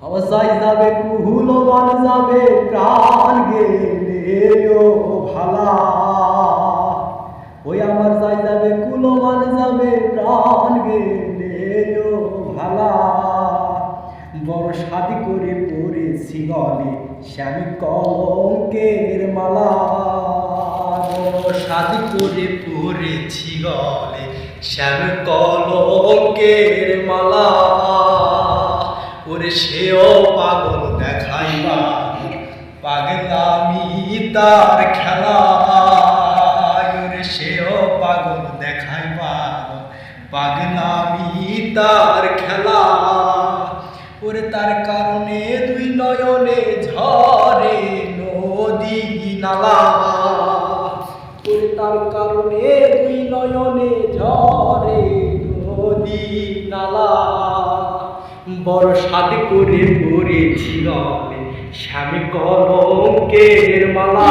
হসাই যাবে কুহুলো মান যাবে প্রাণ গেলে ও ভালা ওই আমার যাই যাবে কুলো মান যাবে প্রাণ গেলে ও ভালা বড় শাদি করে পড়েছি গলে শ্যামি কলঙ্কের মালা বড় শাদি করে পড়েছি গলে শ্যামি কলঙ্কের মালা ওরে সেও পাগল দেখাইবা পাগলামি তার খেলা ওরে সেও পাগল দেখাইবা পাগলামি তার খেলা ওরে তার কারণে দুই নয়নে ঝরে নদী নালা ওরে তার কারণে দুই নয়নে ঝরে নদী নালা বড় শাদি করে পড়েছি গলে স্বামী কলঙ্কের মালা।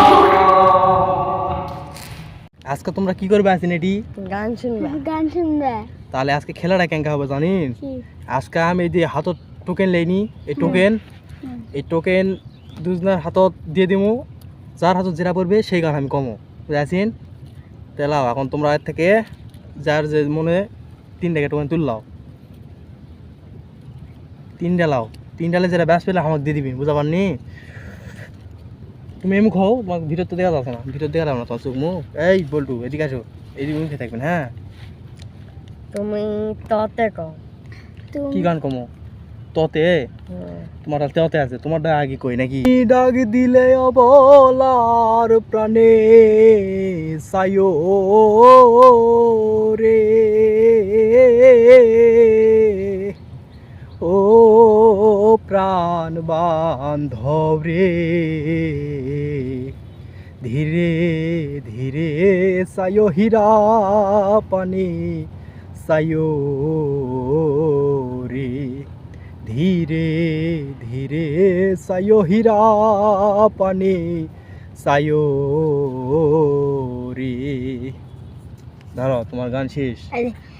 আজকে তোমরা কি করবে আছেন এটি গান শুনবে তাহলে আজকে খেলাটা কেঙ্কা হবে জানিন আজকে আমি এই যে হাতত টোকেন লেইনি এই টোকেন দুজনের হাতত দিয়ে দিমু যার হাতত যেটা পড়বে সেই গান আমি কমো বুঝাইছেন তেলাও এখন তোমরা এর থেকে যার যে মনে 3টা টোকেন তুললাও 3টা লাও 3টালে যেটা ব্যাস পেলে আমাকে দিয়ে দিবি বুঝা পারনি তুমি এমুক হও তোমাকে ভিতর তো দেখা যাচ্ছে না ভিতর দেখা যাবে না তোমার চোখ মুখ এই বল্টু এদিকে আসো এদিকে মুখে থাকবেন হ্যাঁ তুমি ততে কও কি গান কমো ততে তোমার তেতে আছে তোমারটা আগে কই নাকি ডাক দিলে অবলার প্রাণে সায়ো রে ও প্রাণ বান্ধব রে ধীরে ধীরে সায়ো হীরা পানি সায়ো রে ধীরে ধীরে সায়ো হীরা পানি সায়ো রে ধরো তোমার গান শেষ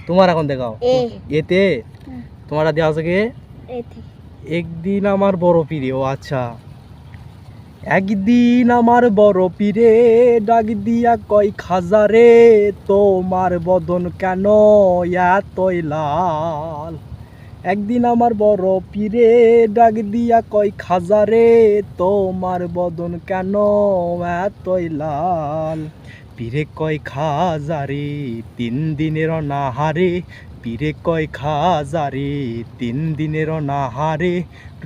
তোমার এখন দেখাও এতে তোমার দেওয়া আছে কে একদিন আমার বড় পীরে ও আচ্ছা একদিন আমার বড় পীরে ডাক দিয়া কয় খাজারে তোমার বদন কেন এতই লাল একদিন আমার বড় পীরে ডাক দিয়া কয় খাজারে তোমার বদন কেন এতই লাল পীরে কয় খাজারে 3 দিনের অনাহারে পীরে কয় খাজারে 3 দিনের অনাহারে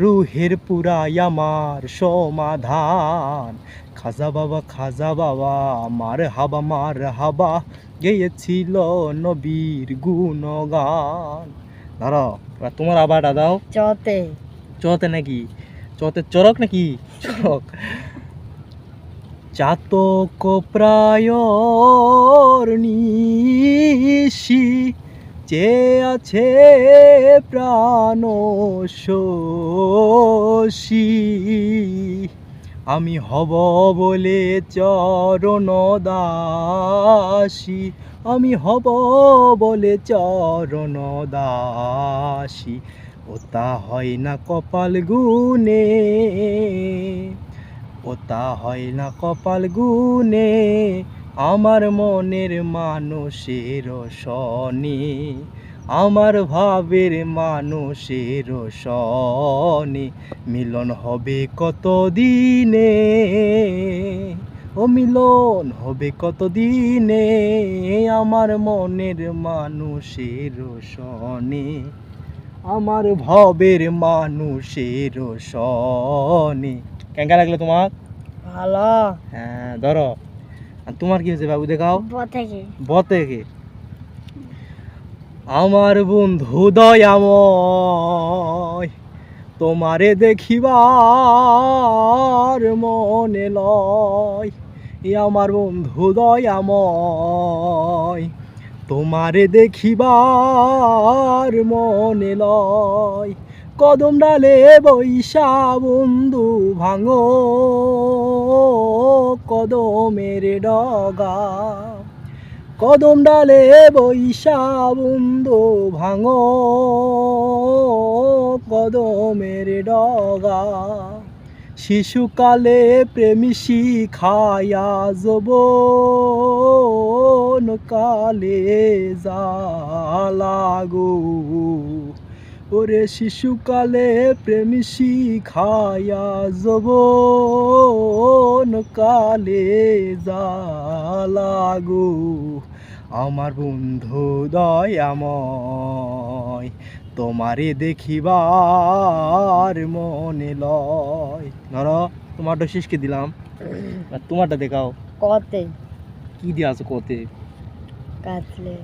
রুহের পুরাই আমার সমাধান খাজা বাবা মার হাবা গেয়েছিল নবীর গুণগান ধরো তোমার আবারটা দাও চতে নাকি চতে চরক নাকি চরক চাতক প্রায় নিশি চে আছে প্রাণ শোষী আমি হব বলে চরণ দাসী আমি হব বলে চরণ দাসী ওটা হয় না কপাল গুনে ওটা হয় না কপাল গুনে আমার মনের মানুষের সনে আমার ভাবের মানুষের সনে মিলন হবে কত দিনে ও মিলন হবে কত দিনে আমার মনের মানুষের সনে আমার ভাবের মানুষের সনে কেঙ্কা লাগলো তোমার ভালো হ্যাঁ ধরো তোমার কি হয়েছে বাবু দেখাও বতেকে আমার বন্ধু দয়াময় তোমারে দেখিবার মনে লয় আমার বন্ধু দয়াময় তোমারে দেখিবার মনে লয় কদম ডালে বৈশা বন্ধু ভাঙো কদমের ডগা কদম ডালে বৈশা বন্ধু ভাঙো কদমের ডগা, শিশুকালে প্রেমী শিখায়া যৌবন কালে জালাগো, ওরে শিশুকালে প্রেমী শিখায়া যৌবন কালে জালাগো, আমার বন্ধু দয়াময় তোমারে দেখিবার মনে লয়। ধরো তোমারটা শেষকে দিলাম, আর তোমারটা দেখাও কতে কি দিয়ে আছো কতে। কাটলে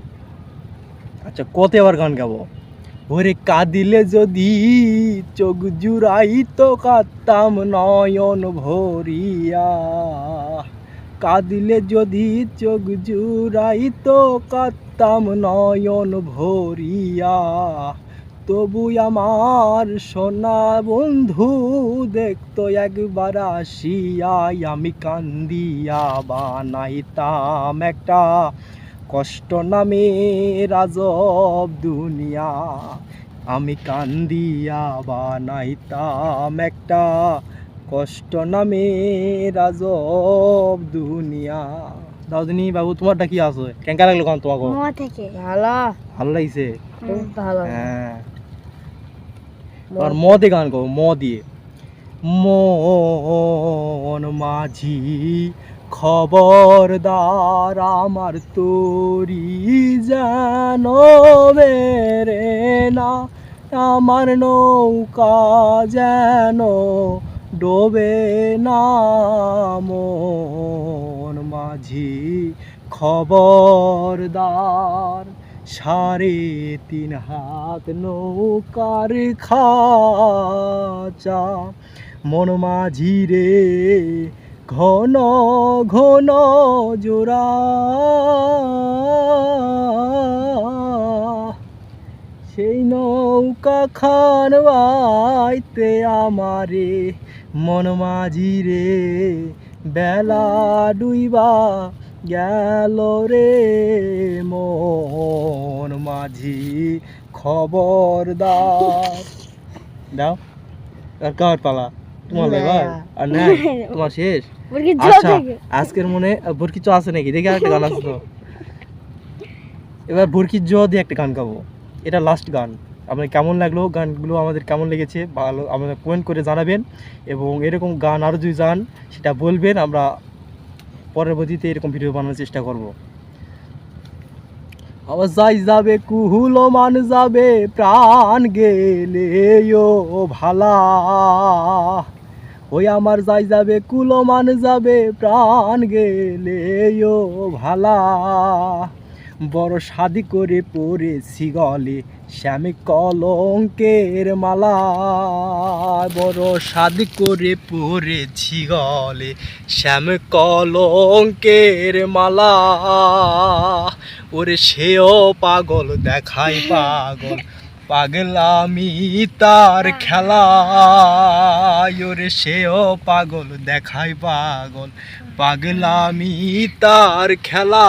আচ্ছা কতে আবার গান গাবো। ওরে কাঁদিলে যদি চোখ জুড়াই তো কাঁদতাম নয়ন ভরিয়া, কাঁদিলে যদি চোখ জুড়াই তো কাঁদতাম নয়ন ভরিয়া, তবু আমার সোনা বন্ধু দেখতো একবার আসিয়া, আমি কান্দিয়া বানাইতাম একটা কষ্ট নামে রাজব দুনিয়া, আমি কান্দিয়া বানাইতাম একটা কষ্ট নামে রাজব দুনিয়া। দাউদিনী বাবু তোমারটা কি আছে, কেঙ্কা লাগলো গান তোমাকে? থেকে ভালো ভালো লাগছে? খুব ভালো। হ্যাঁ আর ম দিয়ে গান গাও, ম দিয়ে। মন মাঝি খবরদার আমার তোরি যেন মেরে না, আমার নৌকা যেন ডোবে না, মন মাঝি খবরদার, 3.5 হাত নৌকার খাঁচা, মন মাঝি রে ঘন ঘন জোড়া, সেই নৌকা খান বাইতে আমারে, মন মাঝি রে বেলা ডুইবা গেল রে, মন মাঝি খবরদার। দাও আর কার পালা তোমার ভাই? আর নাই তোমার শেষ? আচ্ছা আজকের মনে ভুরকি চো আছে নাকি দেখি, আরেকটা গান আছে তো। এবার ভুরকি জো দিয়ে একটা গান গাবো, এটা লাস্ট গান। আপনার কেমন লাগলো গানগুলো, আমাদের কেমন লেগেছে ভালো আমাদের কমেন্ট করে জানাবেন, এবং এরকম গান আরও যদি যান সেটা বলবেন, আমরা পরবর্তীতে এরকম ভিডিও বানানোর চেষ্টা করব। আবার যাই যাবে কুহুলো মান যাবে প্রাণ গেলে ও ভালা, ওই আমার যাই যাবে কুলো মান যাবে প্রাণ গেলে ও ভালা, বড় শাদি করে পরেছি গলে শ্যামে কলঙ্কের মালা, বড় শাদি করে পরেছি গলে শ্যামে কলঙ্কের মালা, ওরে সেও পাগল দেখাই পাগল পাগলামি তার খেলা, ওরে সেও পাগল দেখাই পাগল পাগলামি তার খেলা,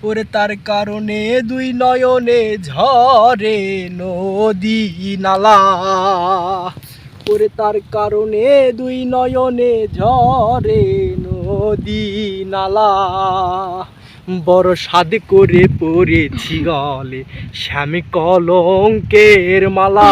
ওরে তার কারণে দুই নয়নে ঝরে নদী নালা, ওরে তার কারণে দুই নয়নে ঝরে নদী নালা, বড় সাদ করে পরেছি গলে শ্যামে কলঙ্কের মালা।